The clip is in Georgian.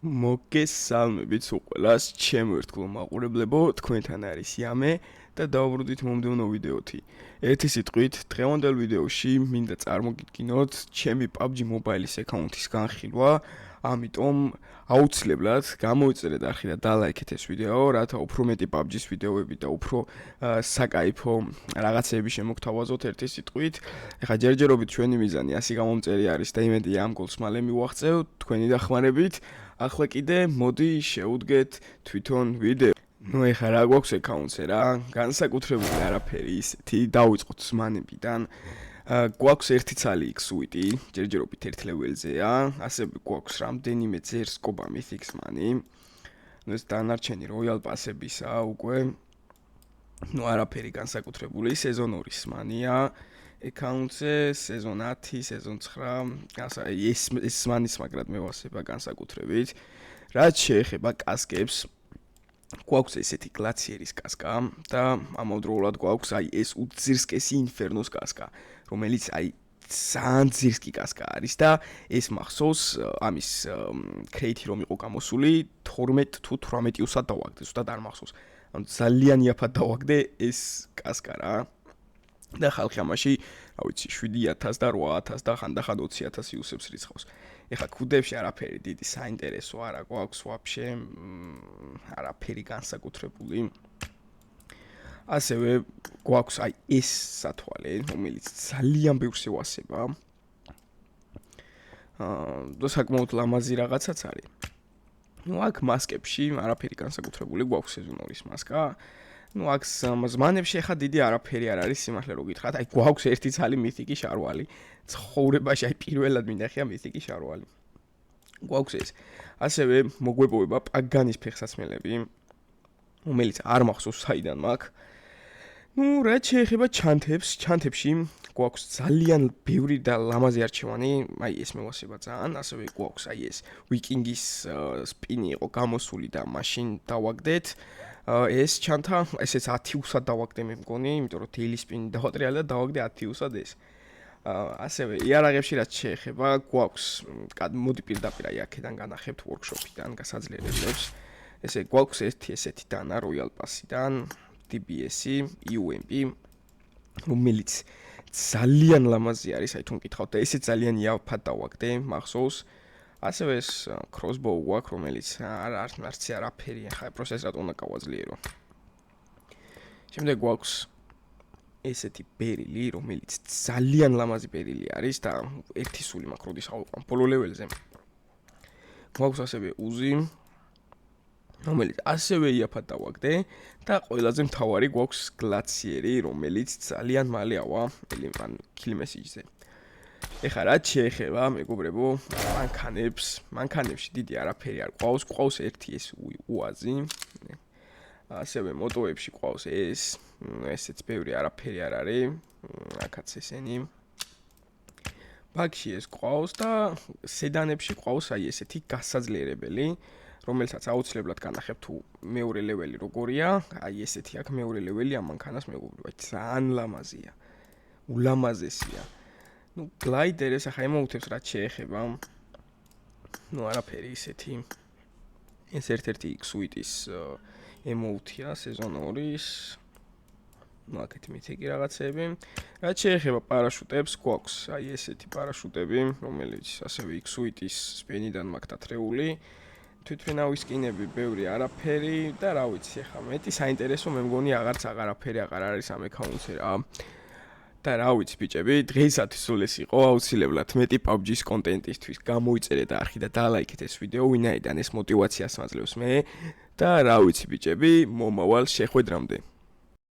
მოგესალმებით ყველას, ჩემო ერთგულ მაყურებლებო, თქვენთან არის იამე და დავუბრუნდით მომდევნო ვიდეოთი. ერთი სიტყვით, დღევანდელ ვიდეოში მინდა წარმოგიდგინოთ ჩემი PUBG Mobile-ის აკაუნთის განხილვა, ამიტომ აუცილებლად გამოვიწერეთ არხი და დალაიქეთ ეს ვიდეო, რათა უფრო მეტი PUBG-ის ვიდეოები და უფრო საკაიფო რაღაცეები შემოგთავაზოთ ერთი სიტყვით. ეხლა ჯერჯერობით ჩვენი მიზანი 100 გამომწერი არის და იმედია ამ გოლს მალე მივაღწევთ თქვენი დახმარებით. ახლა კიდე მოდი შევუდგეთ თვითონ ვიდეო. ნუ ეხლა რა გვაქვს აკაუნტზე რა? განსაკუთრებული არაფერი ისეთი, დავიწყოთ ზმანებიდან. გვაქვს ერთი ცალი X-Suite, ჯერჯერობით ერთ ლეველზეა, ასევე გვაქვს რამდენიმე ძერსკობა Mythic Money. ნუ ეს დანარჩენი Royal Pass-ებისა უკვე. ნუ არაფერი განსაკუთრებული, სეზონ 2-ის მანია. აკაუნტზე სეზონ 10, სეზონ 9, ეს მანის მაგრად მევასება განსაკუთრებით. რაც შეეხება კასკებს, გვაქვს ესეთი გლაციერის კასკა და ამავდროულად გვაქვს ეს უძირსკესი ინფერნოს კასკა, რომელიც ძალიან ძირსკი კასკა არის და ეს მახსოვს ამის კრეიტი რომ იყო გამოსული 12 თუ 18-უსად დავაგდე, ზუსტად არ მახსოვს. ანუ ძალიან იაფად დავაგდე ეს კასკა რა. და ხალხი ამაში, რა ვიცი, 7000 და 8000 და ხანდახან 20000 იუსებს რიცხავს. ეხლა ქუდებში არაფერი დიდი საინტერესო არა გვაქვს ვაფშე, არაფერი განსაკუთრებული. ასევე გვაქვს ეს სათვალე, რომელიც ძალიან ბევრს ევასება. და საკმაოდ ლამაზი რაღაცაც არის. ნუ აქ მასკებში არაფერი განსაკუთრებული გვაქვს სეზონ 2-ის მასკა. ნუ აქ ზმანებში ახლა დიდი არაფერი არ არის სიმართლე რო გითხრათ. გვაქვს ერთი ცალი მითიკი შარვალი. ცხოვრებაში პირველად მინახია მითიკი შარვალი. გვაქვს ეს. ასევე მოგვეპოვება პაგანის ფეხსაცმელები, რომელიც არ მახსოვს საიდან მაქვს. ნუ რაც შეეხება ჩანთებში გვაქვს ძალიან ბევრი და ლამაზი არჩევანი, ეს მევასება ძალიან. ასევე გვაქვს ეს ვიკინგის სპინი იყო გამოსული და მაშინ დავაგდეთ. ეს ჩანთა, ესეც 10-უსად დავაგდე მე მგონი, იმიტომ რომ daily spin დავატრიალე და დავაგდე 10-უსად ეს. ასევე იარაღებში რაც შეეხება, გვაქვს, მოდი პირდაპირ აქედან განახებთ workshop-იდან გასაძლიერებლებს. ესე გვაქვს ერთი ესეთი დანა Royal Pass-იდან, DBS-ი, UMP, რომელიც ძალიან ლამაზი არის, თუ მკითხავთ და ესე ძალიან იაფად დავაგდე, მახსოვს. ასევე ეს crossbow გვაქვს, რომელიც არც არაფერი, ხა პროცესს რატომ უნდა გავაძლიერო. შემდეგ გვაქვს ესეთი ბერილი, რომელიც ძალიან ლამაზი ბერილი არის და ერთი სული მაქვს, როდის ავიყვან ბოლო ლეველზე. გვაქვს ასევე უზი, რომელიც ასევე იაფად დავაგდე და ყველაზე მთავარი გვაქვს გლაციერი, რომელიც ძალიან მალე ავა kill message-ზე. ეხლა რაც შეეხება, მეგობრებო, მანქანებში დიდი არაფერი არ გვაქვს, გვაქვს ერთი ეს უაზი. ასევე მოტოებში გვაქვს ესეც ბევრი არაფერი არ არის, აქაც ესენი. ბაგში ეს გვაქვს და სედანებში გვაქვს ესეთი გასაძლიერებელი, რომელსაც აუცილებლად განახებთ თუ მეორე ლეველი როგორია, ესეთი აქ მეორე ლეველი ამ მანქანას მეგობრებო, ძალიან ლამაზია. ულამაზესია. ნუ გლაიდერს ახლა ემოუთებს რაც შეეხება. ნუ არაფერი ისეთი. ეს ერთ-ერთი X-Suite-ის ემოუთია სეზონ 2-ის. ნუ აქეთ მითიკი რაღაცები. რაც შეეხება პარაშუტებს, გვაქვს ესეთი პარაშუტები, რომელიც ასევე X-Suite-ის სპენიდან მაქვს დათრეული. თვითმფრინავის სკინები ბევრი არაფერი და რა ვიცი, ახლა მეტი საინტერესო მე მგონი აღარაფერი აღარ არის ამ აკაუნტზე რა. და რა ვიცი ბიჭები, დღეისათვის სულ ეს იყო, აუცილებლად მეტი PUBG-ის კონტენტისთვის გამოვიწერეთ არხი და დალაიქეთ ეს ვიდეო, ვინაიდან ეს мотивაციას მაძლევს მე და რა ვიცი ბიჭები, მომავალ შეხვედრამდე.